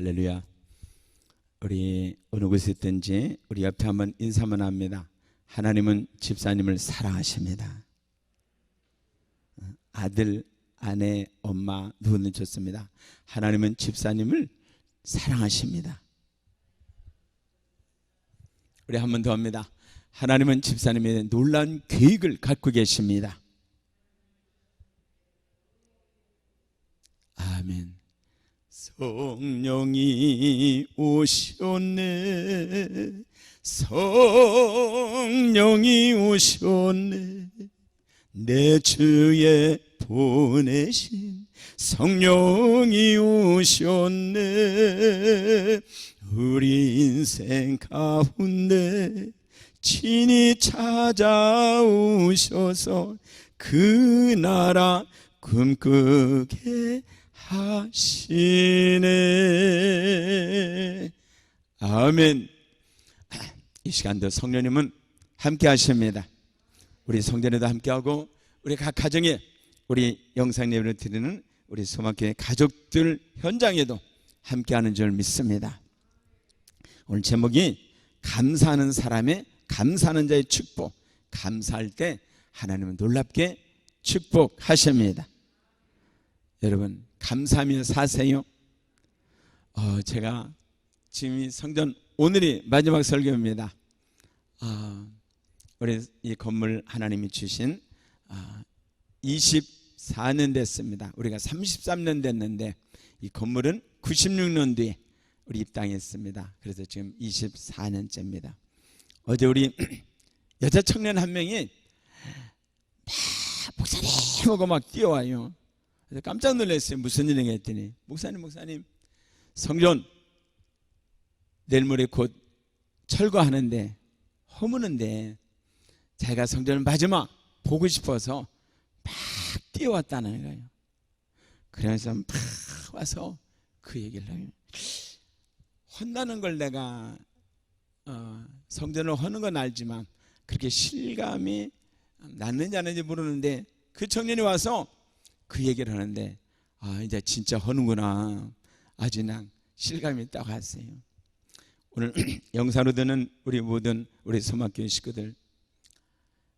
할렐루야. 우리 어느 곳에 있든지 우리 옆에 한번 인사만 합니다. 하나님은 집사님을 사랑하십니다. 아들, 아내, 엄마 누구든 좋습니다. 하나님은 집사님을 사랑하십니다. 우리 한 번 더 합니다. 하나님은 집사님에 대한 놀라운 계획을 갖고 계십니다. 아멘. 성령이 오셨네, 성령이 오셨네, 내 주에 보내신 성령이 오셨네. 우리 인생 가운데 친히 찾아오셔서 그 나라 꿈꾸게 하시네. 아멘. 이 시간도 성령님은 함께 하십니다. 우리 성전에도 함께하고 우리 각 가정에 우리 영상 예배를 드리는 우리 소망교회 가족들 현장에도 함께하는 줄 믿습니다. 오늘 제목이 감사하는 사람의, 감사하는 자의 축복. 감사할 때 하나님은 놀랍게 축복하십니다. 여러분 감사하며 사세요. 제가 지금 이 성전 오늘이 마지막 설교입니다. 우리 이 건물 하나님이 주신 24년 됐습니다. 우리가 33년 됐는데 이 건물은 96년도에 우리 입당했습니다. 그래서 지금 24년째입니다. 어제 우리 여자 청년 한 명이 목사님 하고 막 뛰어와요. 그래서 깜짝 놀랐어요. 무슨 일인가 했더니 목사님 성전 내일 모레 곧 철거하는데 허무는데 자기가 성전을 마지막 보고 싶어서 막 뛰어왔다는 거예요. 그래서 막 와서 그 얘기를 해요. 헌다는 걸 내가 성전을 허는 건 알지만 그렇게 실감이 났는지 안 났는지 모르는데 그 청년이 와서 그 얘기를 하는데 이제 진짜 허는구나. 아주 그냥 실감이 딱 왔어요. 오늘 영상으로 듣는 우리 모든 우리 소망교회 식구들,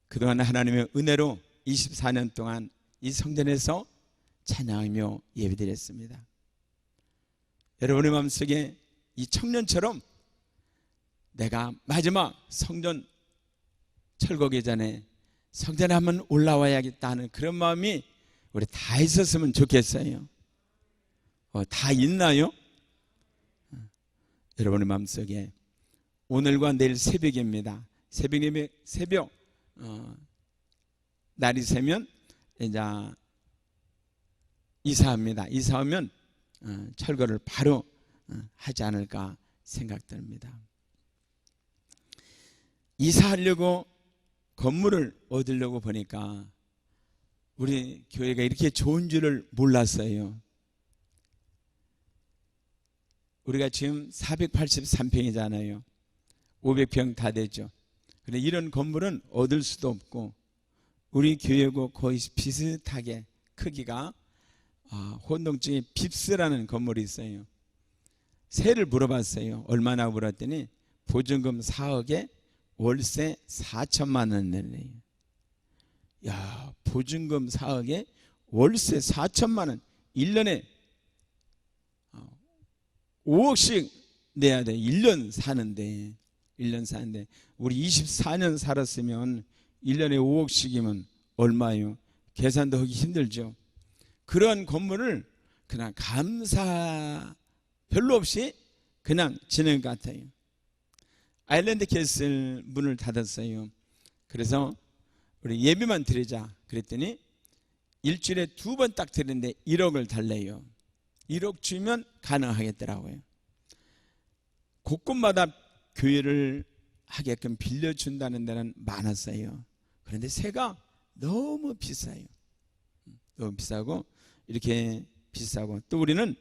그동안 하나님의 은혜로 24년 동안 이 성전에서 찬양하며 예배드렸습니다. 여러분의 마음속에 이 청년처럼 내가 마지막 성전 철거기 전에 성전에 한번 올라와야겠다 하는 그런 마음이 우리 다 있었으면 좋겠어요. 다 있나요? 여러분의 마음속에 오늘과 내일 새벽입니다. 새벽 날이 새면 이제 이사합니다. 이사하면 철거를 바로 하지 않을까 생각됩니다. 이사하려고 건물을 얻으려고 보니까 우리 교회가 이렇게 좋은 줄을 몰랐어요. 우리가 지금 483평이잖아요. 500평 다 되죠. 그런데 이런 건물은 얻을 수도 없고 우리 교회하고 거의 비슷하게 크기가 혼동중에 빕스라는 건물이 있어요. 세를 물어봤어요. 얼마나 물었더니 보증금 4억에 월세 4천만 원 내래요. 야, 보증금 4억에 월세 4천만 원, 1년에 5억씩 내야 돼. 1년 사는데 우리 24년 살았으면 1년에 5억씩이면 얼마예요? 계산도 하기 힘들죠. 그런 건물을 그냥 감사 별로 없이 그냥 지낸 것 같아요. 아일랜드 캐슬 문을 닫았어요. 그래서 우리 예배만 드리자 그랬더니 일주일에 2번 딱 드리는데 1억을 달래요. 1억 주면 가능하겠더라고요. 곳곳마다 교회를 하게끔 빌려준다는 데는 많았어요. 그런데 세가 너무 비싸요. 너무 비싸고 이렇게 비싸고 또 우리는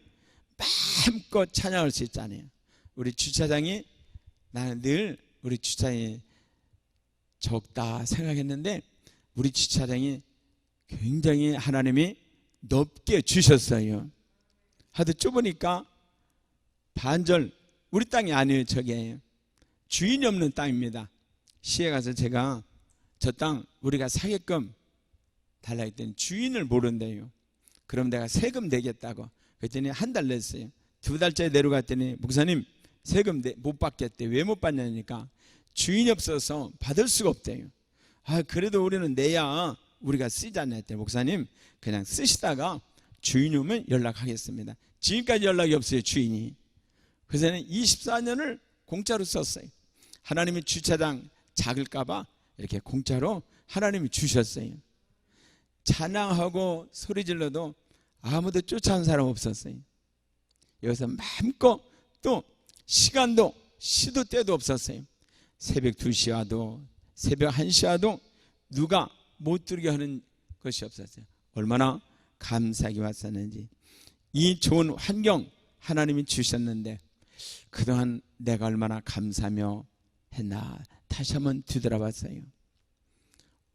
마음껏 찬양할 수 있잖아요. 우리 주차장이 나는 늘 우리 주차장이 적다 생각했는데 우리 주차장이 굉장히 하나님이 넓게 주셨어요. 하도 좁으니까 반절 우리 땅이 아니에요. 저게 주인이 없는 땅입니다. 시에 가서 제가 저 땅 우리가 사게끔 달라 했더니 주인을 모른대요. 그럼 내가 세금 내겠다고. 그랬더니 한 달 냈어요. 2달째 내려갔더니 목사님 세금 못 받겠대. 왜 못 받냐니까 주인이 없어서 받을 수가 없대요. 아, 그래도 우리는 내야 우리가 쓰잖아요. 했더니 목사님 그냥 쓰시다가 주인이 오면 연락하겠습니다. 지금까지 연락이 없어요. 주인이. 그래서 24년을 공짜로 썼어요. 하나님이 주차장 작을까봐 이렇게 공짜로 하나님이 주셨어요. 찬양하고 소리 질러도 아무도 쫓아온 사람 없었어요. 여기서 마음껏 또 시간도 시도 때도 없었어요. 새벽 2시 와도 새벽 1시 와도 누가 못 들게 하는 것이 없었어요. 얼마나 감사하게 왔었는지. 이 좋은 환경 하나님이 주셨는데 그동안 내가 얼마나 감사하며 했나 다시 한번 뒤돌아봤어요.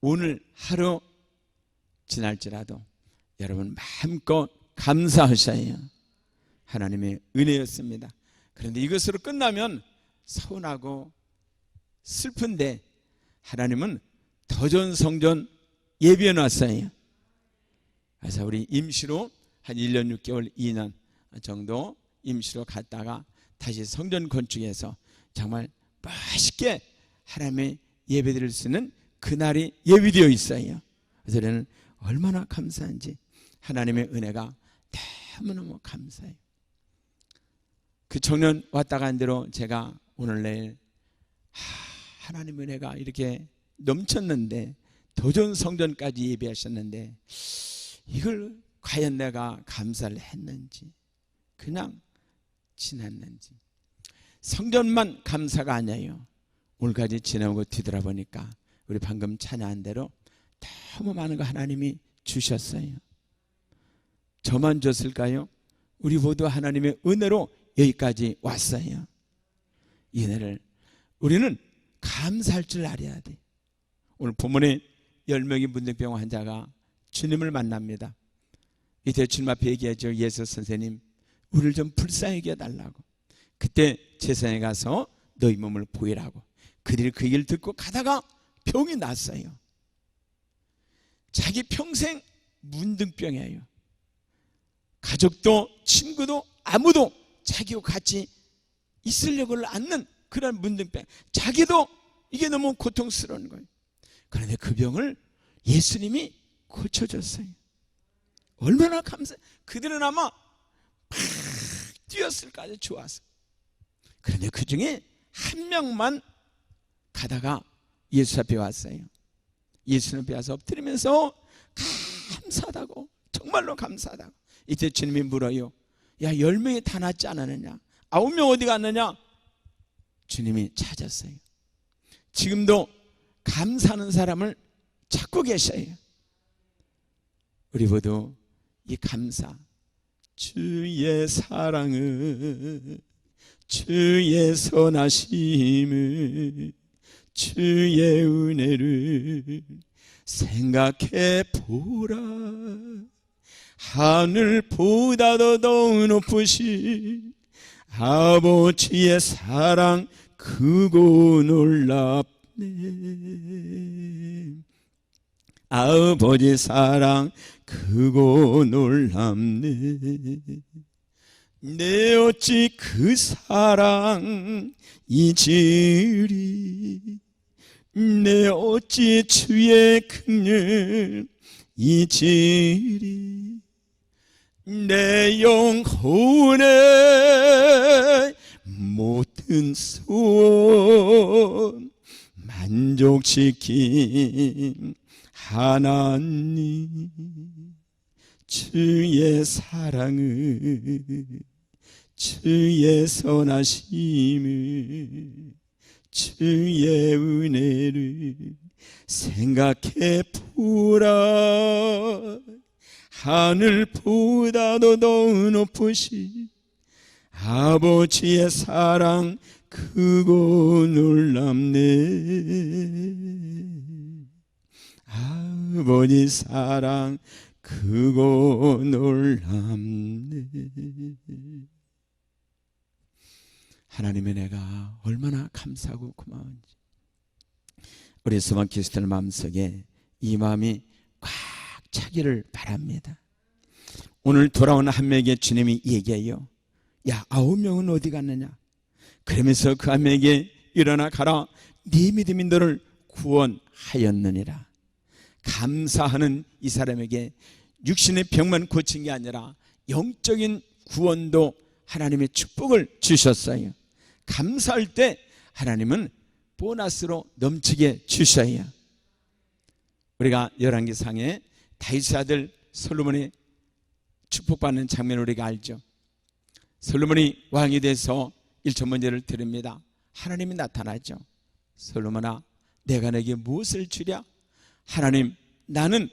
오늘 하루 지날지라도 여러분 마음껏 감사하셔야 하나님의 은혜였습니다. 그런데 이것으로 끝나면 서운하고 슬픈데 하나님은 더 좋은 성전 예비해 놨어요. 그래서 우리 임시로 한 1년 6개월 2년 정도 임시로 갔다가 다시 성전 건축해서 정말 멋있게 하나님의 예배드릴 수 있는 그날이 예비되어 있어요. 그래서 저는 얼마나 감사한지 하나님의 은혜가 너무너무 감사해요. 그 청년 왔다 간 대로 제가 오늘 내일 하나님의 은혜가 이렇게 넘쳤는데 더 좋은 성전까지 예배하셨는데 이걸 과연 내가 감사를 했는지 그냥 지났는지. 성전만 감사가 아니에요. 오늘까지 지나오고 뒤돌아보니까 우리 방금 찬양한 대로 너무 많은 거 하나님이 주셨어요. 저만 줬을까요? 우리 모두 하나님의 은혜로 여기까지 왔어요. 이 은혜를 우리는 감사할 줄 알아야 돼. 오늘 본문에 10명의 문둥병 환자가 주님을 만납니다. 이 대주님 앞에 얘기하죠. 예수 선생님 우리를 좀 불쌍하게 해달라고. 그때 제사장에 가서 너희 몸을 보이라고. 그들이 그 얘기를 듣고 가다가 병이 났어요. 자기 평생 문둥병이에요. 가족도 친구도 아무도 자기와 같이 있으려고 않는 그런 문둥병. 자기도 이게 너무 고통스러운 거예요. 그런데 그 병을 예수님이 고쳐줬어요. 얼마나 감사해. 그들은 아마 막 뛰었을까 아주 좋아서. 그런데 그 중에 한 명만 가다가 예수 앞에 왔어요. 예수 앞에 와서 엎드리면서 감사하다고, 정말로 감사하다고. 이때 주님이 물어요. 야, 10명이 다 낫지 않았느냐? 9명 어디 갔느냐? 주님이 찾았어요. 지금도 감사하는 사람을 찾고 계셔요. 우리 모두 이 감사, 주의 사랑을, 주의 선하심을, 주의 은혜를 생각해 보라. 하늘보다도 더 높으신 아버지의 사랑 크고 놀랍네. 아버지 사랑 크고 놀랍네. 내 어찌 그 사랑 잊으리. 내 어찌 주의 긍휼 잊으리. 내 영혼의 모든 소원 만족시킨 하나님. 주의 사랑을, 주의 선하심을, 주의 은혜를 생각해 보라. 하늘보다도 더 높으신 아버지의 사랑 크고 놀랍네. 아버지 사랑 크고 놀랍네. 하나님의 내가 얼마나 감사하고 고마운지. 우리 소망 그리스도의 마음속에 이 마음이 꽉 차기를 바랍니다. 오늘 돌아온 한 명에게 주님이 얘기해요. 야, 9명은 어디 갔느냐? 그러면서 그 한 명에게 일어나 가라. 네 믿음이 너를 구원하였느니라. 감사하는 이 사람에게 육신의 병만 고친 게 아니라 영적인 구원도 하나님의 축복을 주셨어요. 감사할 때 하나님은 보너스로 넘치게 주셔요. 우리가 열왕기상에 다윗의 아들 솔로몬이 축복받는 장면을 우리가 알죠. 솔로몬이 왕이 돼서 일천번제를 드립니다. 하나님이 나타나죠. 솔로몬아, 내가 내게 무엇을 주랴? 하나님, 나는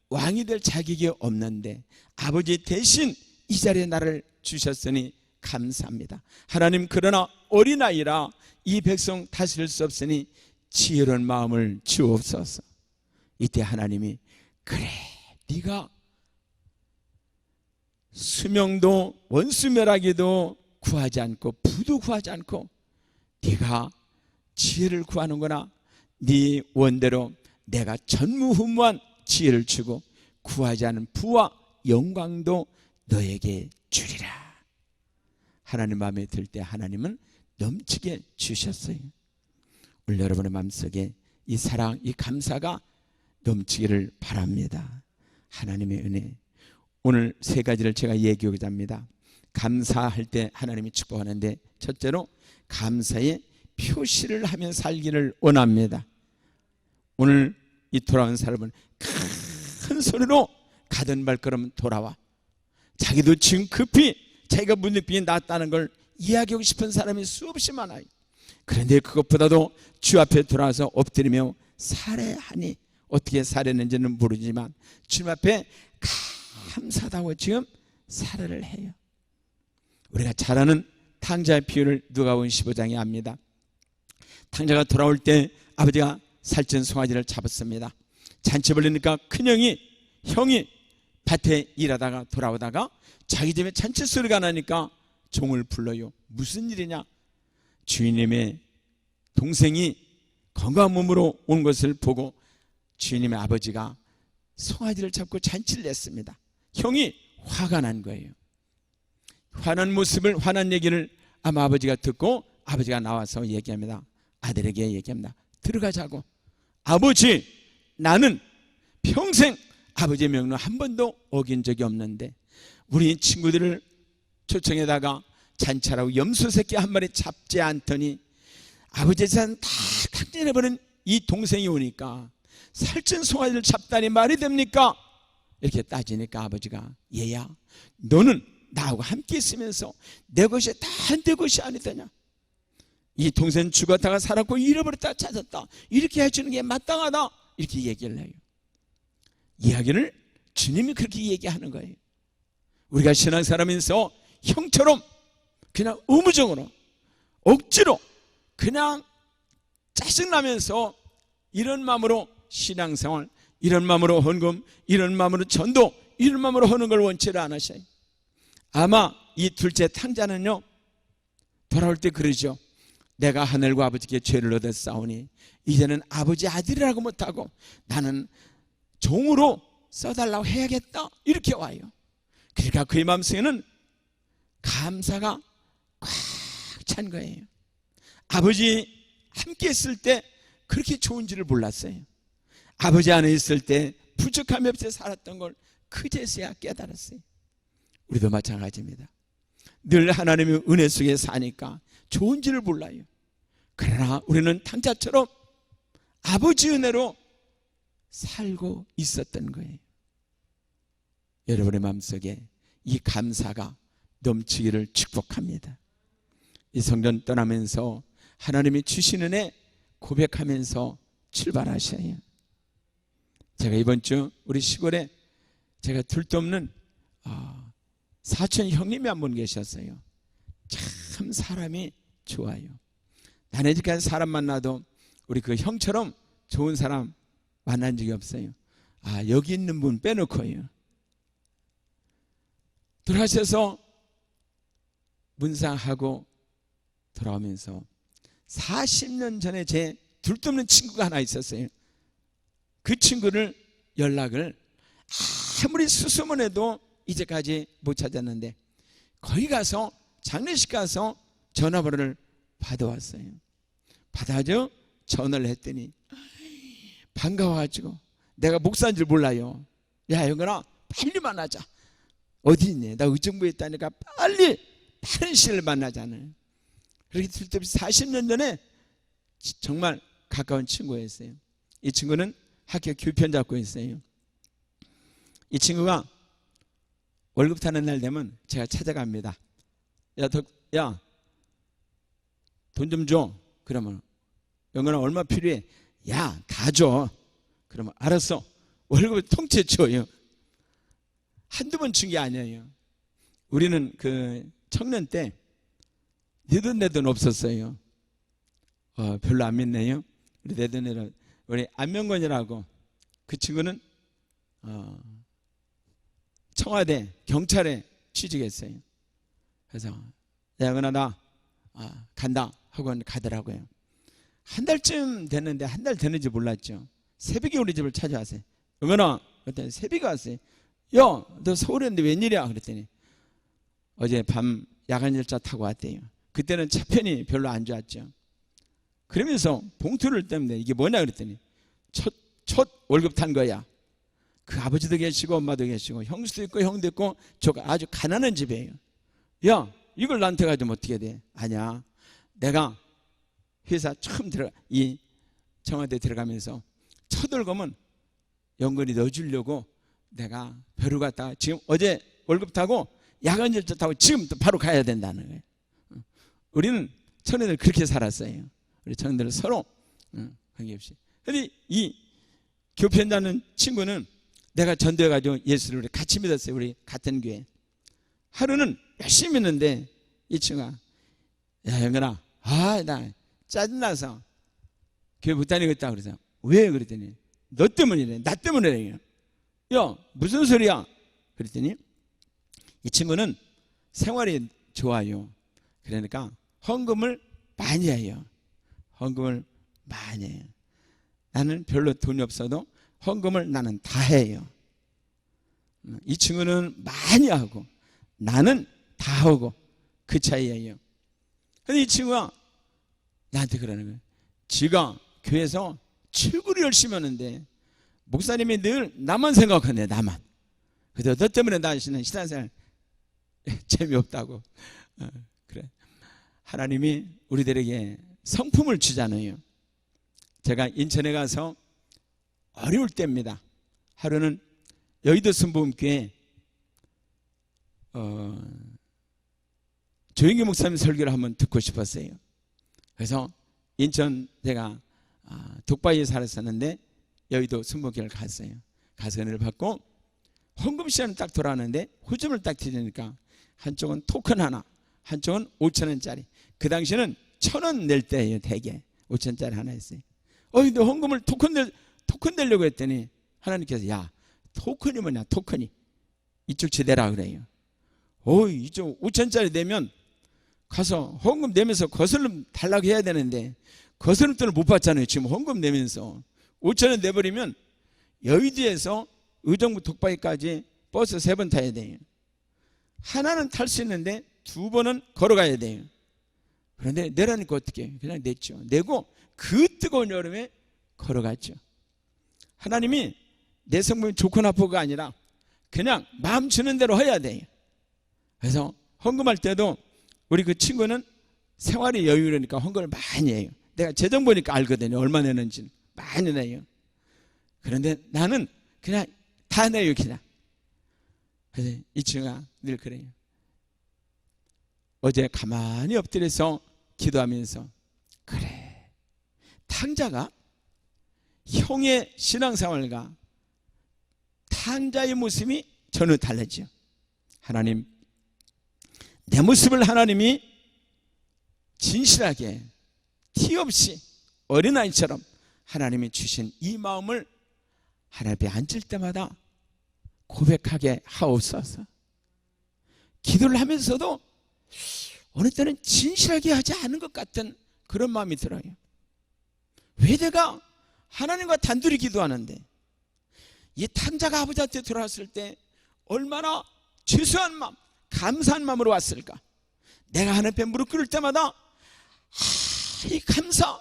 왕이 될 자격이 없는데 아버지 대신 이 자리에 나를 주셨으니 감사합니다. 하나님, 그러나 어린아이라 이 백성 다스릴 수 없으니 지혜로운 마음을 주옵소서. 이때 하나님이 그래, 네가 수명도 원수멸하기도 구하지 않고 부도 구하지 않고 네가 지혜를 구하는구나. 네 원대로 내가 전무후무한 지혜를 주고 구하지 않은 부와 영광도 너에게 주리라. 하나님 마음에 들 때 하나님은 넘치게 주셨어요. 오늘 여러분의 마음속에 이 사랑, 이 감사가 넘치기를 바랍니다. 하나님의 은혜. 오늘 세 가지를 제가 얘기하고자 합니다. 감사할 때 하나님이 축복하는데, 첫째로 감사의 표시를 하며 살기를 원합니다. 오늘 이 돌아온 사람은 큰 소리로 가던 발걸음 돌아와 자기도 지금 급히 자기가 문득 낫다는 걸 이야기하고 싶은 사람이 수없이 많아요. 그런데 그것보다도 주 앞에 돌아와서 엎드리며 살해하니, 어떻게 살했는지는 모르지만 주님 앞에 감사하다고 지금 살해를 해요. 우리가 잘 아는 탕자의 비유를 누가복음 15장에 합니다. 탕자가 돌아올 때 아버지가 살찐 송아지를 잡았습니다. 잔치 벌리니까 큰형이 밭에 일하다가 돌아오다가 자기 집에 잔치 소리가 나니까 종을 불러요. 무슨 일이냐? 주인님의 동생이 건강한 몸으로 온 것을 보고 주인님의 아버지가 송아지를 잡고 잔치를 냈습니다. 형이 화가 난 거예요. 화난 얘기를 아마 아버지가 듣고 아버지가 나와서 얘기합니다. 아들에게 얘기합니다. 들어가자고. 아버지, 나는 평생 아버지의 명령 한 번도 어긴 적이 없는데 우리 친구들을 초청에다가 잔치하라고 염소 새끼 한 마리 잡지 않더니 아버지의 재산 다 탕진해버린 이 동생이 오니까 살찐 송아지를 잡다니 말이 됩니까? 이렇게 따지니까 아버지가, 얘야, 너는 나하고 함께 있으면서 내 것이 다 내 것이 아니더냐? 이 동생 죽었다가 살았고 잃어버렸다가 찾았다, 이렇게 해주는 게 마땅하다, 이렇게 얘기를 해요. 이야기를 주님이 그렇게 얘기하는 거예요. 우리가 신앙사람이면서 형처럼 그냥 의무적으로 억지로 그냥 짜증나면서 이런 마음으로 신앙생활, 이런 마음으로 헌금, 이런 마음으로 전도, 이런 마음으로 하는 걸 원치를 않으셔요. 아마 이 둘째 탕자는요, 돌아올 때 그러죠. 내가 하늘과 아버지께 죄를 얻었사오니 이제는 아버지 아들이라고 못하고 나는 종으로 써달라고 해야겠다, 이렇게 와요. 그러니까 그의 마음속에는 감사가 꽉 찬 거예요. 아버지 함께 있을 때 그렇게 좋은지를 몰랐어요. 아버지 안에 있을 때 부족함이 없이 살았던 걸 그제서야 깨달았어요. 우리도 마찬가지입니다. 늘 하나님의 은혜 속에 사니까 좋은지를 몰라요. 그러나 우리는 탕자처럼 아버지 은혜로 살고 있었던 거예요. 여러분의 마음속에 이 감사가 넘치기를 축복합니다. 이 성전 떠나면서 하나님이 주신 은혜 고백하면서 출발하셔요. 제가 이번 주 우리 시골에 제가 둘도 없는 사촌 형님이 한 분 계셨어요. 참 사람이 좋아요. 나는 지금까지 사람 만나도 우리 그 형처럼 좋은 사람 만난 적이 없어요. 여기 있는 분 빼놓고요. 돌아가셔서 문상하고 돌아오면서 40년 전에 제 둘도없는 친구가 하나 있었어요. 그 친구를 연락을 아무리 수소문해도 이제까지 못 찾았는데 거기 가서 장례식 가서 전화번호를 받아왔어요. 받아줘 전화를 했더니 반가워가지고 내가 목사인 줄 몰라요. 야 영건아 빨리 만나자. 어디 있니? 나 의정부에 있다니까 빨리 다른 시를 만나자는. 그렇게 쓸데없이 40년 전에 정말 가까운 친구였어요. 이 친구는 학교 교편 잡고 있어요. 이 친구가 월급 타는 날 되면 제가 찾아갑니다. 야, 돈 좀 줘. 그러면 영건아 얼마 필요해? 야, 다 줘. 그러면 알았어. 월급을 통째 줘요. 한두 번 준 게 아니에요. 우리는 그 청년 때 내 돈 내 돈 없었어요. 별로 안 믿네요. 우리 내 돈 내 돈. 우리 안명건이라고 그 친구는 청와대 경찰에 취직했어요. 그래서 영건아 나 간다 하고 가더라고요. 한 달쯤 됐는데 한 달 되는지 몰랐죠. 새벽에 우리 집을 찾아왔어요. 영건아 그랬더니 새벽에 왔어요. 야 너 서울에 있는데 웬일이야? 그랬더니 어제 밤 야간 열차 타고 왔대요. 그때는 차편이 별로 안 좋았죠. 그러면서 봉투를 떼는데 이게 뭐냐 그랬더니 첫 월급 탄 거야. 그 아버지도 계시고 엄마도 계시고 형수도 있고 형도 있고 저 아주 가난한 집이에요. 야 이걸 나한테 가지면 어떻게 돼? 아니야 내가 회사 처음 이 청와대 들어가면서 첫 월급은 영건이 넣어주려고 내가 벼루 갔다가 지금 어제 월급 타고 야간 열차 타고 지금 또 바로 가야 된다는 거예요. 우리는 청년들 그렇게 살았어요. 우리 청년들은 서로 관계없이. 근데 이 교편자는 친구는 내가 전도해가지고 예수를 같이 믿었어요. 우리 같은 교회. 하루는 열심히 믿는데 이 친구가 야 영건아 나 짜증나서 교회 못 다니겠다 그래서 왜 그랬더니 너 때문이래. 나 때문이래. 야 무슨 소리야? 그랬더니 이 친구는 생활이 좋아요. 그러니까 헌금을 많이 해요. 헌금을 많이 해요. 나는 별로 돈이 없어도 헌금을 나는 다 해요. 이 친구는 많이 하고 나는 다 하고 그 차이예요. 근데 이 친구가 나한테 그러는 거예요. 지가 교회에서 최고로 열심히 하는데 목사님이 늘 나만 생각하네. 나만. 그래서 너 때문에 나 신앙생활 재미없다고. 그래. 하나님이 우리들에게 성품을 주잖아요. 제가 인천에 가서 어려울 때입니다. 하루는 여의도 순복음교회 조영기 목사님 설교를 한번 듣고 싶었어요. 그래서 인천 제가 독바이에 살았었는데 여의도 순복음교회를 갔어요. 가서 은혜를 받고 헌금 시간을 딱 돌아왔는데 호점을 딱 드리니까 한쪽은 토큰 하나, 한쪽은 5,000원짜리. 그 당시에는 1,000원 낼 때예요. 대개 5,000원짜리 하나 있어요. 근데 헌금을 토큰 내려고 했더니 하나님께서 야 토큰이 뭐냐 토큰이 이쪽 지대라 그래요. 이쪽 5,000원짜리 내면 가서 헌금 내면서 거슬름 달라고 해야 되는데 거슬름 돈을 못 받잖아요. 지금 헌금 내면서 5,000원 내버리면 여의도에서 의정부 독바이까지 버스 3번 타야 돼요. 하나는 탈 수 있는데 2번은 걸어가야 돼요. 그런데 내라니까 어떻게 해요? 그냥 냈죠. 내고 그 뜨거운 여름에 걸어갔죠. 하나님이 내 성품이 좋고 나쁘고가 아니라 그냥 마음 주는 대로 해야 돼요. 그래서 헌금할 때도 우리 그 친구는 생활이 여유로우니까 헌금을 많이 해요. 내가 재정 보니까 알거든요. 얼마 내는지 많이 내요. 그런데 나는 그냥 다 내요. 그냥. 그래서 이 친구가 늘 그래요. 어제 가만히 엎드려서 기도하면서 그래 탕자가 형의 신앙생활과 탕자의 모습이 전혀 달라지죠. 하나님 내 모습을 하나님이 진실하게 티 없이 어린아이처럼 하나님이 주신 이 마음을 하나님 앞에 앉을 때마다 고백하게 하옵소서. 기도를 하면서도 어느 때는 진실하게 하지 않은 것 같은 그런 마음이 들어요. 왜 내가 하나님과 단둘이 기도하는데 이 탕자가 아버지한테 들어왔을 때 얼마나 죄송한 마음, 감사한 마음으로 왔을까? 내가 하나님 앞에 무릎 꿇을 때마다 이 감사,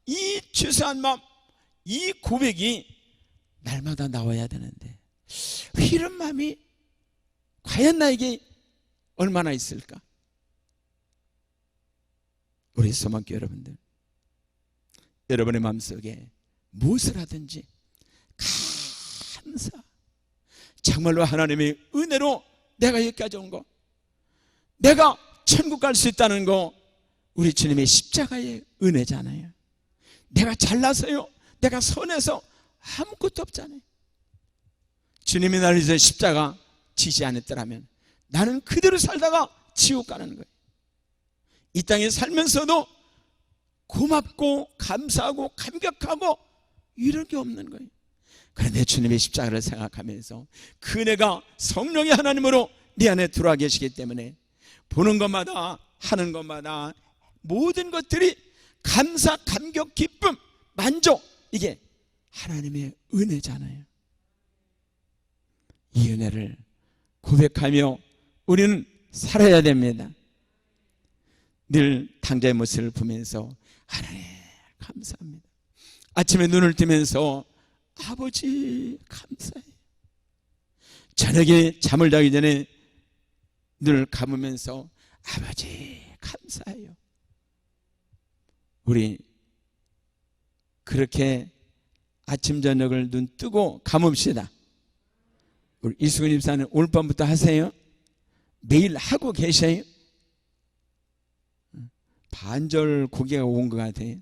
이 죄송한 마음, 이 고백이 날마다 나와야 되는데 왜 이런 마음이 과연 나에게 얼마나 있을까? 우리 소망교회 여러분들, 여러분의 마음속에 무엇을 하든지 감사, 정말로 하나님의 은혜로 내가 여기까지 온 거, 내가 천국 갈 수 있다는 거 우리 주님의 십자가의 은혜잖아요. 내가 잘나서요, 내가 선해서 아무것도 없잖아요. 주님이 나를 위해서 십자가 지지 않았더라면 나는 그대로 살다가 지옥 가는 거예요. 이 땅에 살면서도 고맙고 감사하고 감격하고 이런 게 없는 거예요. 그런데 주님의 십자가를 생각하면서 그 은혜가 성령의 하나님으로 네 안에 들어와 계시기 때문에 보는 것마다 하는 것마다 모든 것들이 감사, 감격, 기쁨, 만족, 이게 하나님의 은혜잖아요. 이 은혜를 고백하며 우리는 살아야 됩니다. 늘 탕자의 모습을 보면서 하나님 감사합니다. 아침에 눈을 뜨면서 아버지 감사해요. 저녁에 잠을 자기 전에 눈을 감으면서 아버지 감사해요. 우리 그렇게 아침 저녁을 눈 뜨고 감읍시다. 우리 이수근 집사는 오늘 밤부터 하세요? 매일 하고 계셔요? 반절 고개가 온 것 같아요.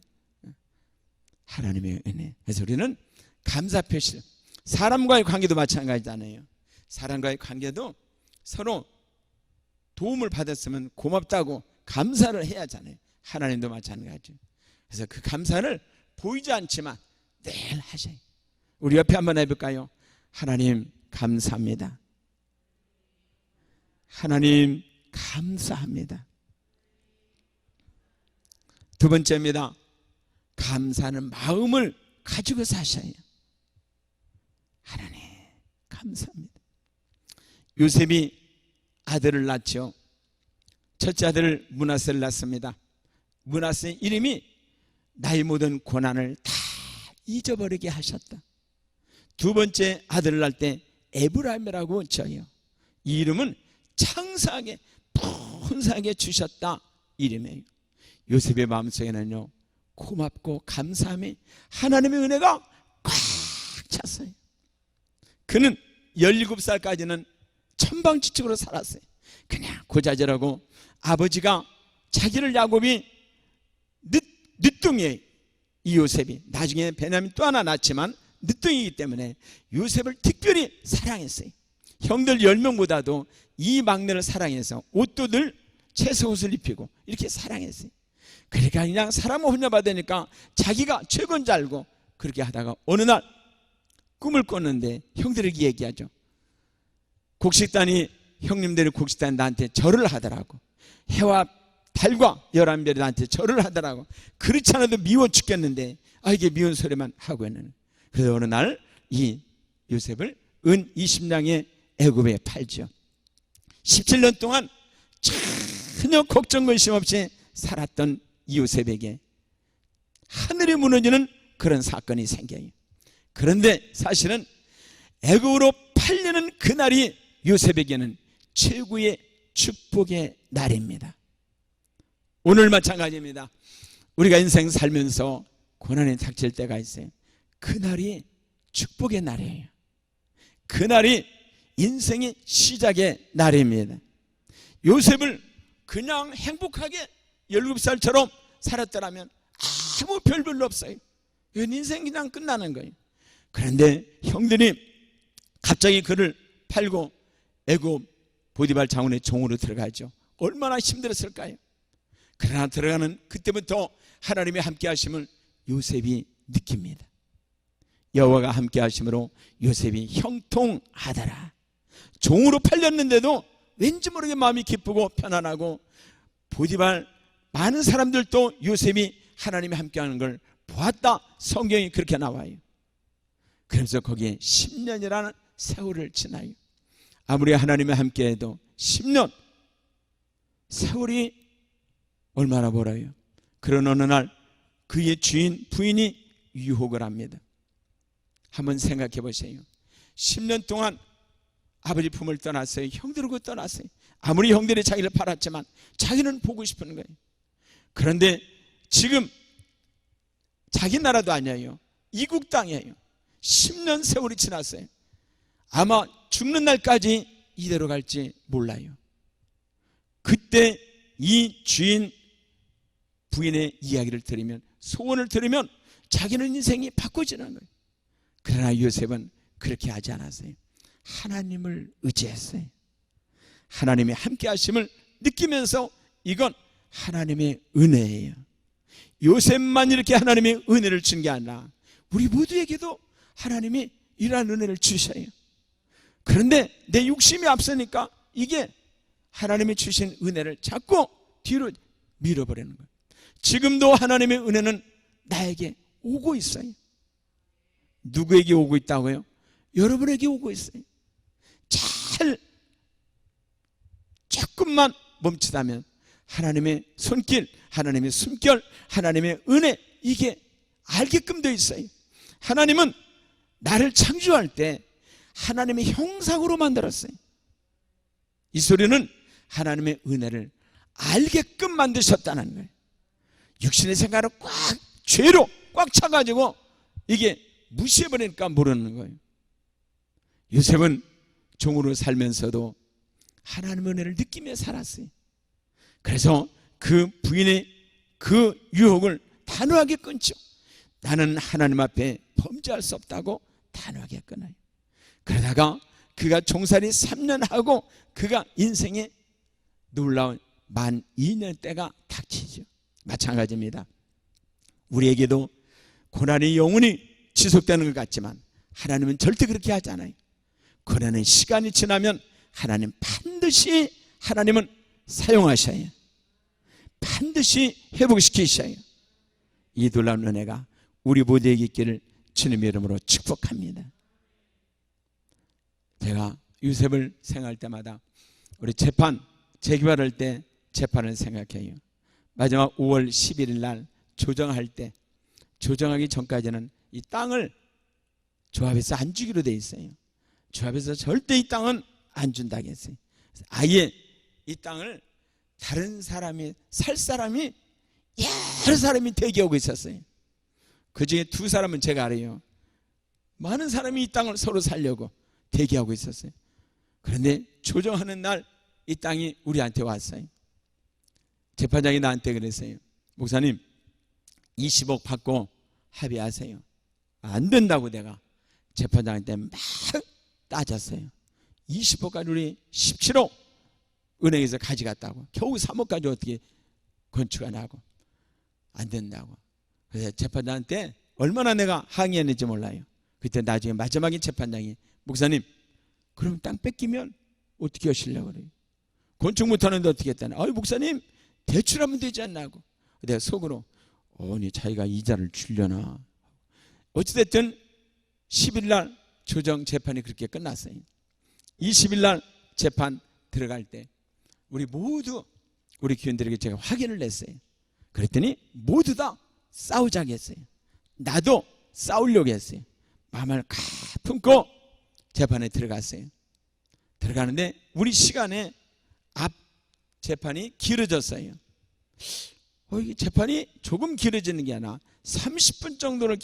하나님의 은혜. 그래서 우리는 감사 표시. 사람과의 관계도 마찬가지잖아요. 사람과의 관계도 서로 도움을 받았으면 고맙다고 감사를 해야 하잖아요. 하나님도 마찬가지죠. 그래서 그 감사를 보이지 않지만 늘 하셔요. 우리 옆에 한번 해볼까요? 하나님 감사합니다. 하나님 감사합니다. 두 번째입니다. 감사하는 마음을 가지고 사셔요. 하나님 감사합니다. 요셉이 아들을 낳죠. 첫째 아들 므낫세를 낳습니다. 므낫세 이름이 나의 모든 고난을 다 잊어버리게 하셨다. 두 번째 아들을 낳을 때 에브라임이라고 져요. 이 이름은 창사하게 풍성하게 주셨다 이름이에요. 요셉의 마음속에는요 고맙고 감사함이 하나님의 은혜가 꽉 찼어요. 그는 17살까지는 천방지축으로 살았어요. 그냥 고자질하고 아버지가 자기를 야곱이 늦둥이에요. 이 요셉이 나중에 베냐민 또 하나 낳았지만 늦둥이이기 때문에 요셉을 특별히 사랑했어요. 형들 10명보다도 이 막내를 사랑해서 옷도 늘 채소 옷을 입히고 이렇게 사랑했어요. 그러니까 그냥 사람을 혼잡아대니까 자기가 최고인 줄 알고 그렇게 하다가 어느 날 꿈을 꿨는데 형들에게 얘기하죠. 곡식단이 형님들의 곡식단이 나한테 절을 하더라고. 해와 달과 11별이 나한테 절을 하더라고. 그렇지 않아도 미워 죽겠는데 이게 미운 소리만 하고 있는. 그래서 어느 날 이 요셉을 은 20냥의 애굽에 팔죠. 17년 동안 전혀 걱정 근심 없이 살았던 이 요셉에게 하늘이 무너지는 그런 사건이 생겨요. 그런데 사실은 애굽으로 팔리는 그날이 요셉에게는 최고의 축복의 날입니다. 오늘 마찬가지입니다. 우리가 인생 살면서 고난이 닥칠 때가 있어요. 그날이 축복의 날이에요. 그날이 인생의 시작의 날입니다. 요셉을 그냥 행복하게 17살처럼 살았더라면 아무 별볼로 없어요. 인생이 그냥 끝나는 거예요. 그런데 형들이 갑자기 그를 팔고 애굽 보디발 장군의 종으로 들어가죠. 얼마나 힘들었을까요? 그러나 들어가는 그때부터 하나님의 함께 하심을 요셉이 느낍니다. 여호와가 함께 하심으로 요셉이 형통하더라. 종으로 팔렸는데도 왠지 모르게 마음이 기쁘고 편안하고 보디발 많은 사람들도 요셉이 하나님이 함께하는 걸 보았다. 성경이 그렇게 나와요. 그래서 거기에 10년이라는 세월을 지나요. 아무리 하나님이 함께해도 10년 세월이 얼마나 멀어요. 그런 어느 날 그의 부인이 유혹을 합니다. 한번 생각해 보세요. 10년 동안 아버지 품을 떠났어요. 형들하고 떠났어요. 아무리 형들이 자기를 팔았지만 자기는 보고 싶은 거예요. 그런데 지금 자기 나라도 아니에요. 이국 땅이에요. 10년 세월이 지났어요. 아마 죽는 날까지 이대로 갈지 몰라요. 그때 이 부인의 이야기를 들으면, 소원을 들으면 자기는 인생이 바꿔지는 거예요. 그러나 요셉은 그렇게 하지 않았어요. 하나님을 의지했어요. 하나님의 함께 하심을 느끼면서 이건 하나님의 은혜예요. 요셉만 이렇게 하나님의 은혜를 준 게 아니라 우리 모두에게도 하나님이 이러한 은혜를 주셔요. 그런데 내 욕심이 앞서니까 이게 하나님이 주신 은혜를 자꾸 뒤로 밀어버리는 거예요. 지금도 하나님의 은혜는 나에게 오고 있어요. 누구에게 오고 있다고요? 여러분에게 오고 있어요. 잘 조금만 멈추다면 하나님의 손길, 하나님의 숨결, 하나님의 은혜, 이게 알게끔 되어 있어요. 하나님은 나를 창조할 때 하나님의 형상으로 만들었어요. 이 소리는 하나님의 은혜를 알게끔 만드셨다는 거예요. 육신의 생각은 죄로 꽉 차가지고 이게 무시해버리니까 모르는 거예요. 요셉은 종으로 살면서도 하나님의 은혜를 느끼며 살았어요. 그래서 그 부인의 그 유혹을 단호하게 끊죠. 나는 하나님 앞에 범죄할 수 없다고 단호하게 끊어요. 그러다가 그가 종살이 3년 하고 그가 인생에 놀라운 만 2년 때가 닥치죠. 마찬가지입니다. 우리에게도 고난이 영원히 지속되는 것 같지만 하나님은 절대 그렇게 하지 않아요. 고난의 시간이 지나면 하나님 반드시 하나님은 사용하셔요. 반드시 회복시키셔요. 이 놀라운 은혜가 우리 모두에게 있기를 주님의 이름으로 축복합니다. 제가 요셉을 생각할 때마다 우리 재개발할 때 재판을 생각해요. 마지막 5월 11일 날 조정할 때, 조정하기 전까지는 이 땅을 조합에서 안 주기로 돼 있어요. 조합에서 절대 이 땅은 안 준다고 했어요. 아예 이 땅을 다른 사람이 살 사람이 여러 사람이 대기하고 있었어요. 그 중에 2사람은 제가 알아요. 많은 사람이 이 땅을 서로 살려고 대기하고 있었어요. 그런데 조정하는 날 이 땅이 우리한테 왔어요. 재판장이 나한테 그랬어요. 목사님 20억 받고 합의하세요. 안 된다고 내가 재판장한테 막 따졌어요. 20억까지 우리 17억 은행에서 가져갔다고. 겨우 3억까지 어떻게 건축하냐고. 안 된다고. 그래서 재판장한테 얼마나 내가 항의했는지 몰라요. 그때 나중에 마지막에 재판장이 목사님 그럼 땅 뺏기면 어떻게 하시려고 그래요? 건축 못하는데 어떻게 했다나. 아유 목사님 대출하면 되지 않나고. 내가 속으로 아니 자기가 이자를 주려나. 어찌됐든 10일 날 조정 재판이 그렇게 끝났어요. 20일 날 재판 들어갈 때 우리 모두 우리 교인들에게 제가 확인을 냈어요. 그랬더니 모두 다 싸우자고 했어요. 나도 싸우려고 했어요. 마음을 가품고 재판에 들어갔어요. 들어가는데 우리 시간에 앞 재판이 길어졌어요. 이 재판이 조금 길어지는 게 아니라 30분 정도로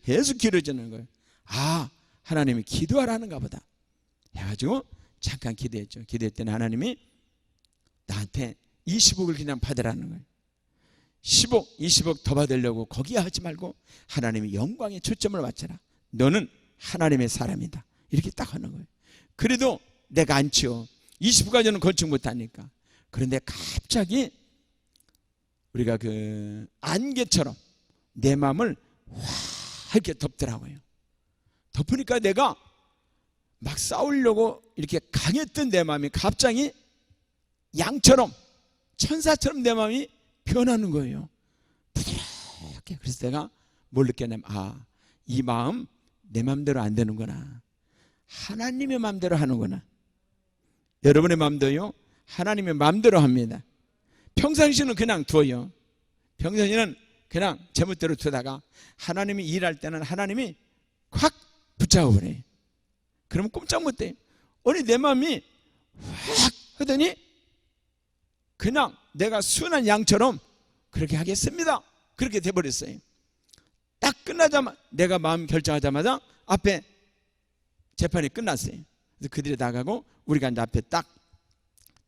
계속 길어지는 거예요. 아, 하나님이 기도하라는가 보다 해가지고 잠깐 기도했죠. 기도했더니 하나님이 나한테 20억을 그냥 받으라는 거예요. 10억, 20억 더 받으려고 거기에 하지 말고 하나님의 영광에 초점을 맞춰라. 너는 하나님의 사람이다. 이렇게 딱 하는 거예요. 그래도 내가 안 치워. 20억까지는 건축 못하니까. 그런데 갑자기 우리가 그 안개처럼 내 마음을 확 이렇게 덮더라고요. 덮으니까 내가 막 싸우려고 이렇게 강했던 내 마음이 갑자기 양처럼 천사처럼 내 마음이 변하는 거예요. 부드럽게. 그래서 내가 뭘 느꼈냐면, 이 마음 내 마음대로 안 되는구나. 하나님의 마음대로 하는구나. 여러분의 마음도요, 하나님의 마음대로 합니다. 평상시는 그냥 둬요. 평상시는 그냥 제멋대로 두다가 하나님이 일할 때는 하나님이 확 붙잡아버려요. 그러면 꼼짝 못해요. 아니 내 마음이 확 하더니 그냥 내가 순한 양처럼 그렇게 하겠습니다. 그렇게 돼버렸어요. 딱 끝나자마자, 내가 마음 결정하자마자 앞에 재판이 끝났어요. 그래서 그들이 나가고 우리가 이제 앞에 딱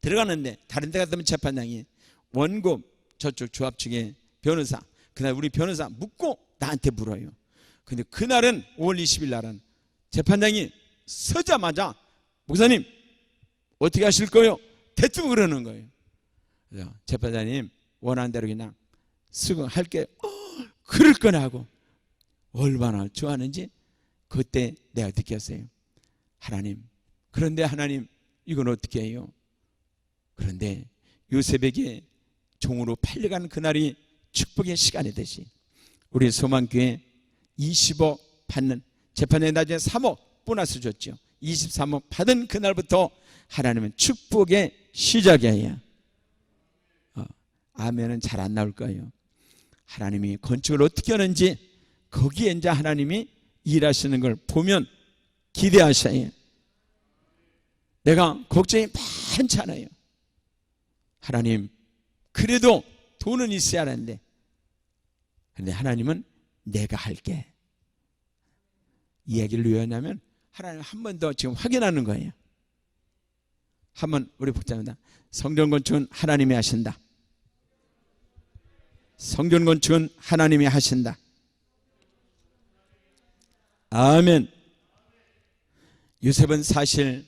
들어가는데, 다른 데 갔다면 재판장이 원고 저쪽 조합 측의 변호사, 그날 우리 변호사 묻고 나한테 물어요. 근데 그날은 5월 20일 날은 재판장이 서자마자 목사님 어떻게 하실 거요? 대충 그러는 거예요. 그래서 재판장님 원하는 대로 그냥 수긍할게요. 그럴 거냐고. 얼마나 좋아하는지 그때 내가 느꼈어요. 하나님, 그런데 하나님 이건 어떻게 해요? 그런데 요셉에게 종으로 팔려가는 그날이 축복의 시간이 되시, 우리 소망교회 20억 받는, 재판에 나중에 3억 보너스 줬죠. 23억 받은 그날부터 하나님은 축복의 시작이에요. 아멘은 잘 안 나올 거예요. 하나님이 건축을 어떻게 하는지 거기에 이제 하나님이 일하시는 걸 보면 기대하셔요. 내가 걱정이 많잖아요. 하나님, 그래도 돈은 있어야 하는데, 근데 하나님은 내가 할게. 이 얘기를 왜 하냐면 하나님 한 번 더 지금 확인하는 거예요. 한번 우리 복잡합니다. 성전 건축은 하나님이 하신다. 성전 건축은 하나님이 하신다. 아멘. 요셉은 사실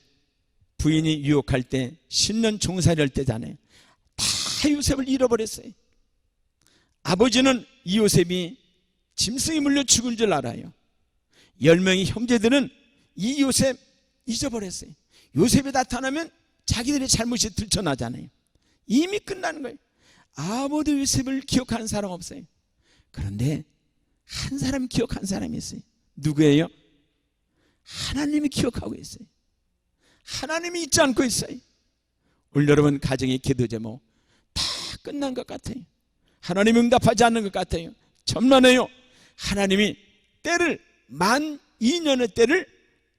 부인이 유혹할 때 10년 종살이 할 때잖아요. 다 요셉을 잃어버렸어요. 아버지는 이 요셉이 짐승이 물려 죽은 줄 알아요. 10명의 형제들은 이 요셉 잊어버렸어요. 요셉이 나타나면 자기들의 잘못이 들춰나잖아요. 이미 끝나는 거예요. 아무도 요셉을 기억하는 사람 없어요. 그런데 한 사람 기억한 사람이 있어요. 누구예요? 하나님이 기억하고 있어요. 하나님이 잊지 않고 있어요. 오늘 여러분 가정의 기도 제목 다 끝난 것 같아요. 하나님 응답하지 않는 것 같아요. 천만에요. 하나님이 때를, 만 2년의 때를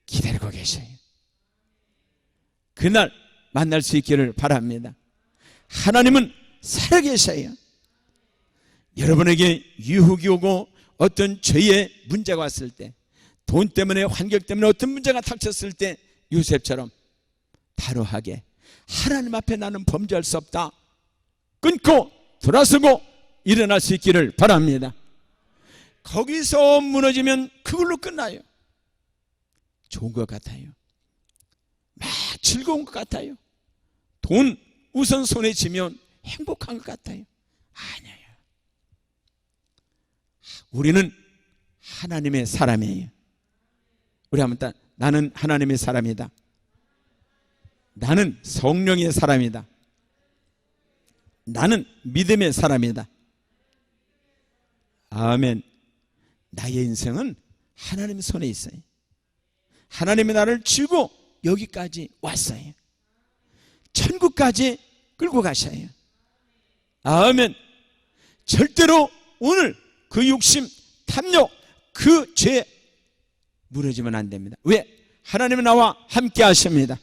기다리고 계셔요. 그날 만날 수 있기를 바랍니다. 하나님은 살아계셔요. 여러분에게 유혹이 오고 어떤 죄의 문제가 왔을 때, 돈 때문에, 환경 때문에 어떤 문제가 닥쳤을 때 요셉처럼 단호하게 하나님 앞에 나는 범죄할 수 없다 끊고 돌아서고 일어날 수 있기를 바랍니다. 거기서 무너지면 그걸로 끝나요. 좋은 것 같아요. 막 즐거운 것 같아요. 돈 우선 손에 쥐면 행복한 것 같아요. 아니에요. 우리는 하나님의 사람이에요. 우리 한번 나는 하나님의 사람이다. 나는 성령의 사람이다. 나는 믿음의 사람이다. 아멘. 나의 인생은 하나님 손에 있어요. 하나님이 나를 쥐고 여기까지 왔어요. 천국까지 끌고 가셔요. 아멘. 절대로 오늘 그 욕심, 탐욕, 그 죄 무너지면 안 됩니다. 왜? 하나님은 나와 함께 하십니다.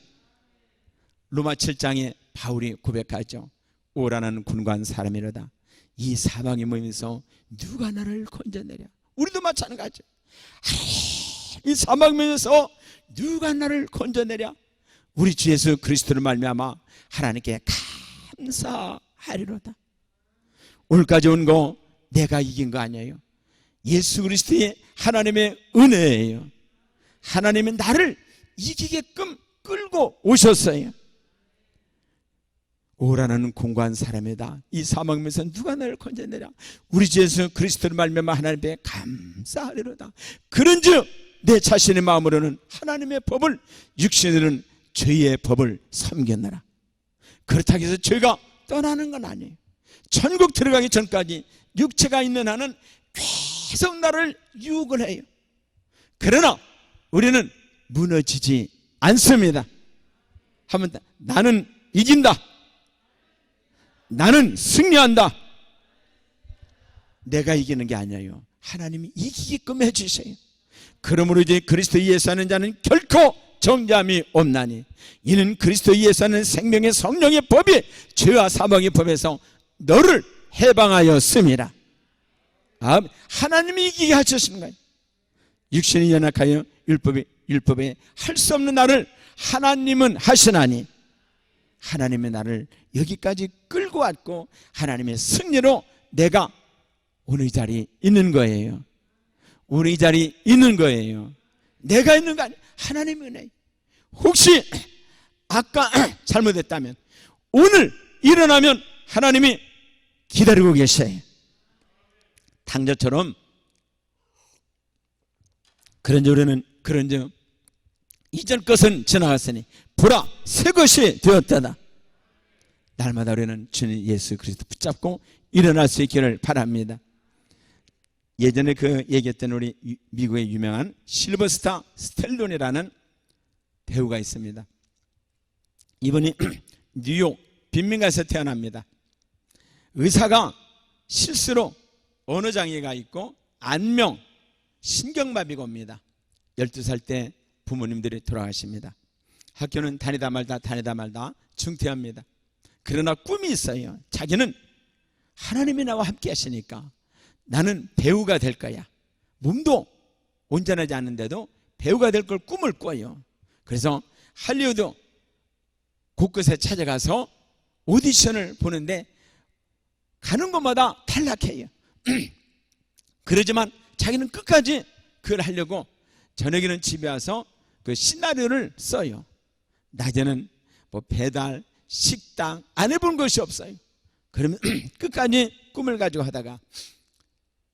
로마 7장에 바울이 고백하죠. 오라는 군관 사람이로다. 이 사방에 모이면서 누가 나를 건져내랴. 우리도 마찬가지죠. 이 사방면에서 누가 나를 건져내랴. 우리 주 예수 그리스도를 말미암아 하나님께 감사하리로다. 오늘까지 온 거 내가 이긴 거 아니에요. 예수 그리스도의 하나님의 은혜예요. 하나님이 나를 이기게끔 끌고 오셨어요. 오라는 공고한 사람이다. 이 사망면에서 누가 나를 건져내랴. 우리 주 예수 그리스도를 말미암아 하나님께 감사하리로다. 그런즉 내 자신의 마음으로는 하나님의 법을, 육신으로는 죄의 법을 섬겼느라. 그렇다고 해서 죄가 떠나는 건 아니에요. 천국 들어가기 전까지 육체가 있는 한은 계속 나를 유혹을 해요. 그러나 우리는 무너지지 않습니다. 한번 나는 이긴다. 나는 승리한다. 내가 이기는 게 아니에요. 하나님이 이기게끔 해주세요. 그러므로 이제 그리스도 이에서 사는 자는 결코 정죄함이 없나니 이는 그리스도 이에서 사는 생명의 성령의 법이 죄와 사망의 법에서 너를 해방하였습니다. 하나님이 이기게 하셨는 거예요. 육신이 연약하여 율법에 할 수 없는 나를 하나님은 하시나니 하나님의 나를 여기까지 끌고 왔고 하나님의 승리로 내가 오늘 이 자리에 있는 거예요. 오늘 이 자리에 있는 거예요. 내가 있는 거 아니에요. 하나님의 은혜. 혹시 아까 잘못했다면 오늘 일어나면 하나님이 기다리고 계셔요. 탕자처럼 그런즉 이전 것은 지나갔으니 보라 새 것이 되었다다. 날마다 우리는 주님 예수 그리스도 붙잡고 일어날 수 있기를 바랍니다. 예전에 그 얘기했던 우리 미국의 유명한 실버스타 스텔론이라는 배우가 있습니다. 이분이 뉴욕 빈민가에서 태어납니다. 의사가 실수로 언어 장애가 있고 안명 신경마비가 옵니다. 12살 때 부모님들이 돌아가십니다. 학교는 다니다 말다 중퇴합니다. 그러나 꿈이 있어요. 자기는 하나님이 나와 함께 하시니까 나는 배우가 될 거야. 몸도 온전하지 않은데도 배우가 될 걸 꿈을 꿔요. 그래서 할리우드 곳곳에 찾아가서 오디션을 보는데 가는 곳마다 탈락해요. 그러지만 자기는 끝까지 그걸 하려고 저녁에는 집에 와서 그 시나리오를 써요. 낮에는 뭐 배달, 식당 안 해본 것이 없어요. 그러면 끝까지 꿈을 가지고 하다가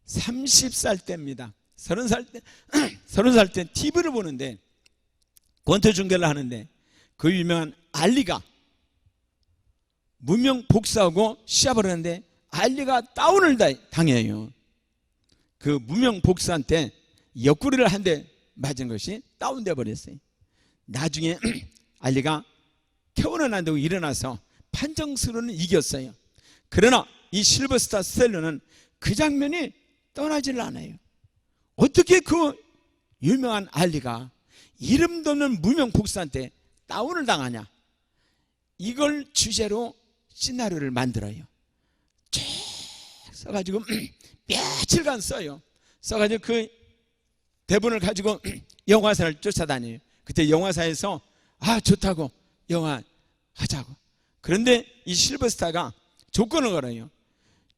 30살 때입니다. 30살 때 TV를 보는데 권투 중계를 하는데 그 유명한 알리가 무명 복사하고 시합을 하는데 알리가 다운을 당해요. 그 무명 복사한테 옆구리를 한 대 맞은 것이 다운돼 버렸어요. 나중에 알리가 퇴원은 안 되고 일어나서 판정스러워는 이겼어요. 그러나 이 실버스타 스텔론은 그 장면이 떠나질 않아요. 어떻게 그 유명한 알리가 이름도 없는 무명 복사한테 다운을 당하냐. 이걸 주제로 시나리오를 만들어요. 쭉 써가지고 며칠간 써요. 써가지고 그 대본을 가지고 영화사를 쫓아다녀요. 그때 영화사에서 좋다고 영화 하자고. 그런데 이 실버스타가 조건을 걸어요.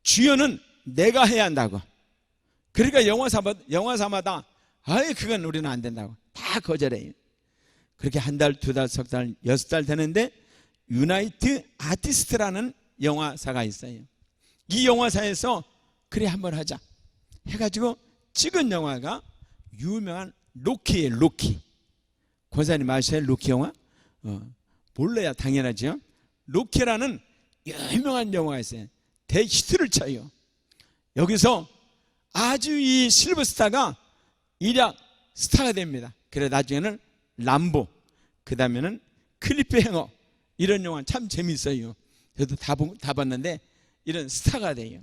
주연은 내가 해야 한다고. 그러니까 영화사마다 그건 우리는 안 된다고 다 거절해요. 그렇게 한 달, 두 달, 석 달, 6달 되는데 유나이트 아티스트라는 영화사가 있어요. 이 영화사에서 그래 한번 하자 해가지고 찍은 영화가 유명한 로키예요. 로키. 권사님 아시아요? 로키 영화? 몰라야 당연하죠. 로키라는 유명한 영화가 있어요. 대히트를 쳐요. 여기서 아주 이 실버스타가 일약 스타가 됩니다. 그래 나중에는 람보, 그 다음에는 클리프행어 이런 영화 참 재밌어요. 저도 다 봤는데 이런 스타가 돼요.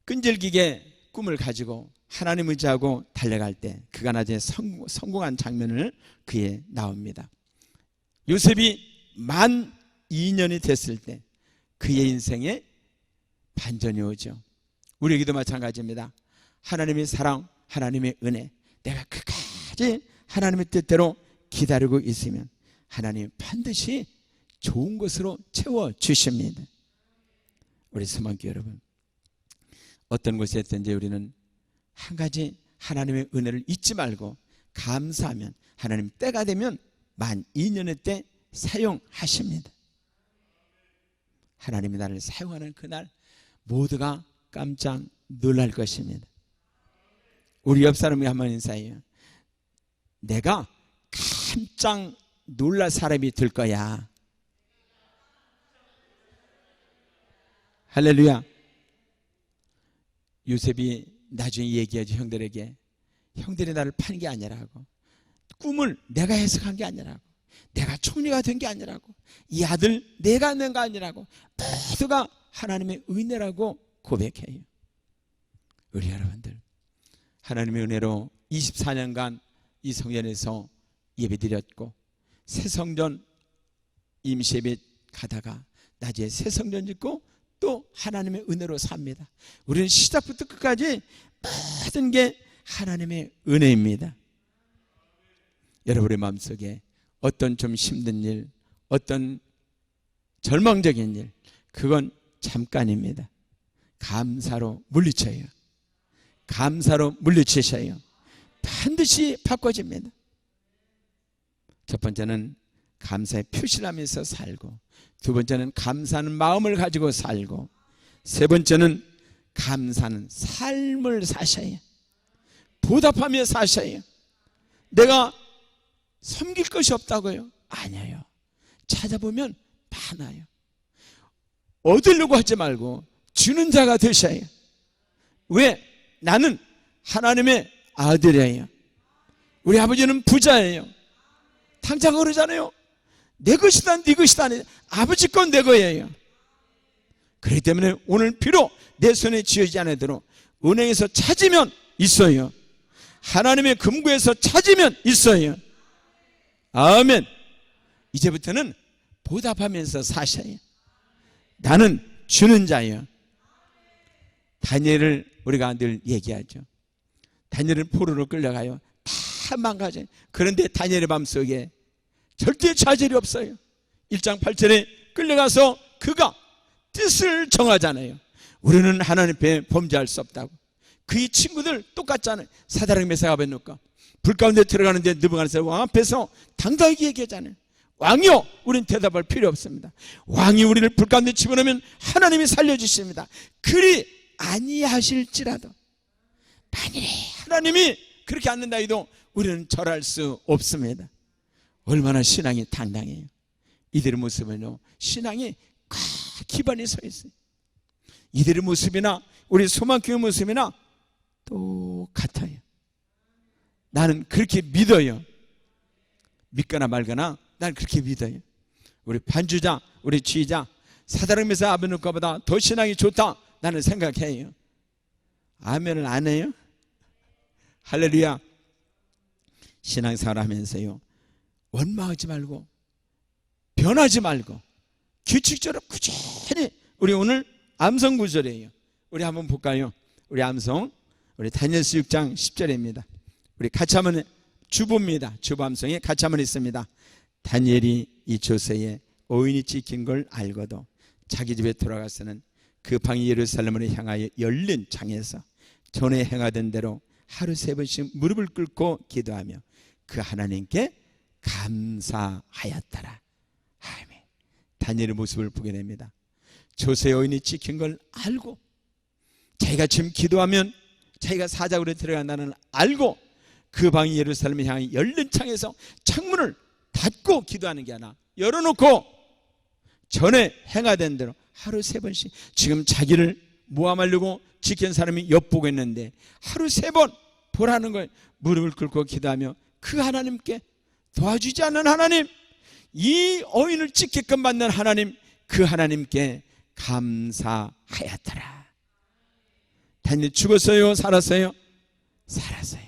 끈질기게 꿈을 가지고 하나님 의지하고 달려갈 때 그가 나중에 성공한 장면을 그에 나옵니다. 요셉이 만 2년이 됐을 때 그의 인생에 반전이 오죠. 우리에게도 마찬가지입니다. 하나님의 사랑, 하나님의 은혜, 내가 끝까지 하나님의 뜻대로 기다리고 있으면 하나님 반드시 좋은 것으로 채워주십니다. 우리 서만교 여러분, 어떤 곳에 있든지 우리는 한 가지 하나님의 은혜를 잊지 말고 감사하면 하나님 때가 되면 만 2년의 때 사용하십니다. 하나님이 나를 사용하는 그날 모두가 깜짝 놀랄 것입니다. 우리 옆 사람이 한번 인사해요. 내가 깜짝 놀랄 사람이 될 거야. 할렐루야. 요셉이 나중에 얘기하죠. 형들에게. 형들이 나를 판 게 아니라고, 꿈을 내가 해석한 게 아니라고, 내가 총리가 된 게 아니라고, 이 아들 내가 낸 거 아니라고, 모두가 하나님의 은혜라고 고백해요. 우리 여러분들, 하나님의 은혜로 24년간 이 성전에서 예배드렸고, 새 성전 임시예배 가다가 나중에 새 성전 짓고 또 하나님의 은혜로 삽니다. 우리는 시작부터 끝까지 모든 게 하나님의 은혜입니다. 여러분의 마음속에 어떤 좀 힘든 일, 어떤 절망적인 일, 그건 잠깐입니다. 감사로 물리쳐요. 감사로 물리치셔요. 반드시 바꿔집니다. 첫 번째는 감사의 표시를 하면서 살고, 두 번째는 감사하는 마음을 가지고 살고, 세 번째는 감사하는 삶을 사셔요. 보답하며 사셔요. 내가 섬길 것이 없다고요? 아니에요. 찾아보면 많아요. 얻으려고 하지 말고 주는 자가 되셔요. 왜? 나는 하나님의 아들이에요. 우리 아버지는 부자예요. 당장 그러잖아요. 내 것이다, 네 것이다. 아버지 건 내 거예요. 그렇기 때문에 오늘 비록 내 손에 쥐어지지 않아도 은행에서 찾으면 있어요. 하나님의 금고에서 찾으면 있어요. 아멘. 이제부터는 보답하면서 사셔요. 나는 주는 자예요. 다니엘을 우리가 늘 얘기하죠. 다니엘은 포로로 끌려가요. 다 망가져요. 그런데 다니엘의 마음속에 절대 좌절이 없어요. 1장 8절에 끌려가서 그가 뜻을 정하잖아요. 우리는 하나님 앞에 범죄할 수 없다고. 그의 친구들 똑같잖아요. 사드락 메삭 아벳느고가 불 가운데 들어가는데 느부갓네살 왕 앞에서 당당하게 얘기하잖아요. 왕이요, 우리는 대답할 필요 없습니다. 왕이 우리를 불 가운데 집어넣으면 하나님이 살려주십니다. 그리 아니하실지라도, 만일에 하나님이 그렇게 않는다 해도 우리는 절할 수 없습니다. 얼마나 신앙이 당당해요. 이들의 모습은요, 신앙이 꽉 기반이 서 있어요. 이들의 모습이나 우리 소망교회 모습이나 똑같아요. 나는 그렇게 믿어요. 믿거나 말거나 나는 그렇게 믿어요. 우리 반주자, 우리 지휘자 사드락 메삭 아벳느고보다 더 신앙이 좋다 나는 생각해요. 아멘을 안 해요? 할렐루야. 신앙생활 하면서요, 원망하지 말고 변하지 말고 규칙적으로 꾸준히. 우리 오늘 암송 구절이에요. 우리 한번 볼까요? 우리 암송, 우리 다니엘서 6장 10절입니다. 우리 같이 한번 주보입니다. 주보 암송에 같이 한번 있습니다. 다니엘이 이 조서에 오인이 찍힌 걸 알고도 자기 집에 돌아가서는 그 방이 예루살렘으로 향하여 열린 창에서 전에 행하던 대로 하루 3번씩 무릎을 꿇고 기도하며 그 하나님께 감사하였더라. 아멘. 다니엘의 모습을 보게 됩니다. 조서의 오인이 찍힌 걸 알고, 자기가 지금 기도하면 자기가 사자굴에 들어간다는 알고 그 방이 예루살렘을 향해 열린 창에서 창문을 닫고 기도하는 게 아니라 열어놓고 전에 행하던 대로 하루 3번씩, 지금 자기를 모함하려고 지킨 사람이 엿보고 있는데 하루 3번 보라는 거예요. 무릎을 꿇고 기도하며 그 하나님께, 도와주지 않는 하나님, 이 어인을 찍게끔 만든 하나님, 그 하나님께 감사하였더라. 다니엘 죽었어요? 살았어요? 살았어요.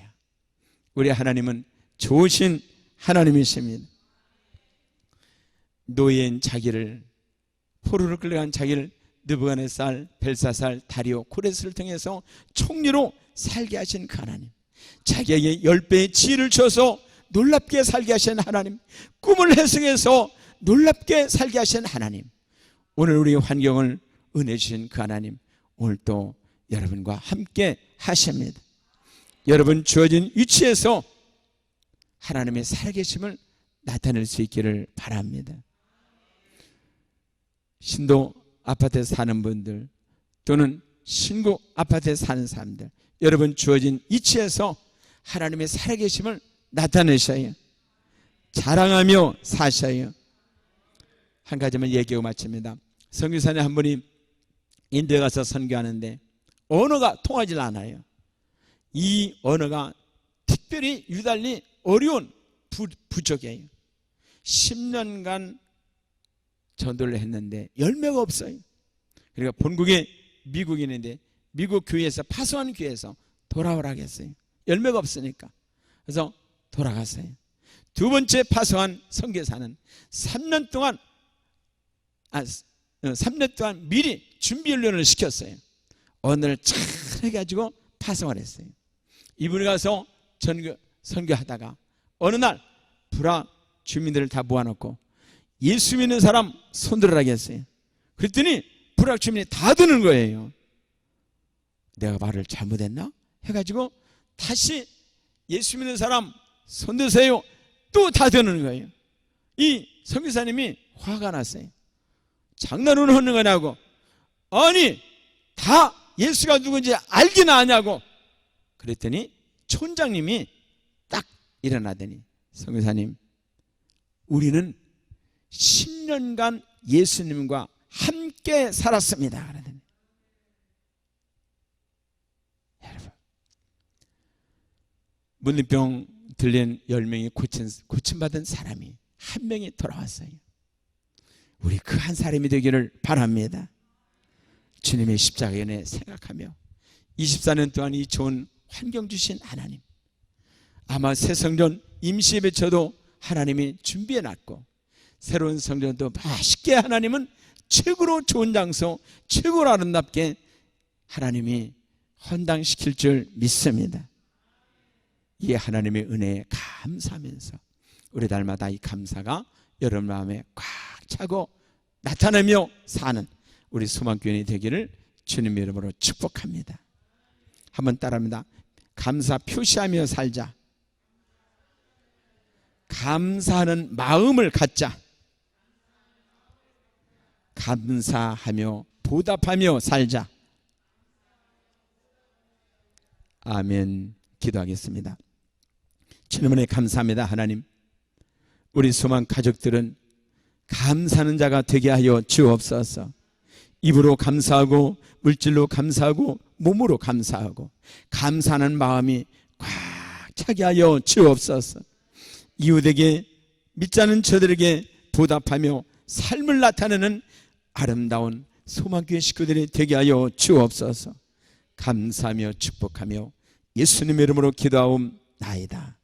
우리 하나님은 좋으신 하나님이십니다. 노예인 자기를, 포로로 끌려간 자기를 느부갓네살, 벨사살, 다리오, 코레스를 통해서 총리로 살게 하신 그 하나님, 자기에게 10배의 지혜를 줘서 놀랍게 살게 하신 하나님, 꿈을 해석해서 놀랍게 살게 하신 하나님, 오늘 우리 환경을 은혜 주신 그 하나님, 오늘 또 여러분과 함께 하십니다. 여러분 주어진 위치에서 하나님의 살아계심을 나타낼 수 있기를 바랍니다. 신도 아파트에 사는 분들 또는 신국 아파트에 사는 사람들, 여러분 주어진 위치에서 하나님의 살아계심을 나타내셔요. 자랑하며 사셔요. 한 가지만 얘기하고 마칩니다. 선교사님 한 분이 인도에 가서 선교하는데 언어가 통하지 않아요. 이 언어가 특별히 유달리 어려운 부족이에요. 10년간 전도를 했는데 열매가 없어요. 그러니까 본국에 미국이 있는데 미국 교회에서 파송한 교회에서 돌아오라고 했어요. 열매가 없으니까. 그래서 돌아갔어요. 두 번째 파송한 선교사는 3년 동안 미리 준비 훈련을 시켰어요. 언어를 잘 해가지고 파송을 했어요. 이분이 가서 선교하다가 어느 날 불악 주민들을 다 모아놓고 예수 믿는 사람 손들으라고 했어요. 그랬더니 불악 주민이 다 드는 거예요. 내가 말을 잘못했나? 해가지고 다시 예수 믿는 사람 손드세요. 또 다 드는 거예요. 이 선교사님이 화가 났어요. 장난으로 하는 거냐고. 아니 다 예수가 누군지 알긴 아냐고. 그랬더니 촌장님이 딱 일어나더니 선교사님, 우리는 10년간 예수님과 함께 살았습니다. 그러더니 여러분, 문둥병 들린 10명이 고침받은 사람이 한 명이 돌아왔어요. 우리 그 한 사람이 되기를 바랍니다. 주님의 십자가 연애 생각하며 24년 동안 이 좋은 환경 주신 하나님, 아마 새 성전 임시예배 쳐도 하나님이 준비해놨고 새로운 성전도 맛있게 하나님은 최고로 좋은 장소, 최고로 아름답게 하나님이 헌당시킬 줄 믿습니다. 이 하나님의 은혜에 감사하면서 우리 날마다 이 감사가 여러분 마음에 꽉 차고 나타내며 사는 우리 소망교인이 되기를 주님 이름으로 축복합니다. 한번 따라합니다. 감사 표시하며 살자. 감사하는 마음을 갖자. 감사하며 보답하며 살자. 아멘. 기도하겠습니다. 주님의 감사합니다. 하나님, 우리 소망 가족들은 감사하는 자가 되게 하여 주옵소서. 입으로 감사하고 물질로 감사하고 몸으로 감사하고 감사하는 마음이 꽉 차게 하여 주옵소서. 이웃에게 믿지 않는 저들에게 보답하며 삶을 나타내는 아름다운 소망교회 식구들이 되게 하여 주옵소서. 감사하며 축복하며 예수님의 이름으로 기도하옵나이다.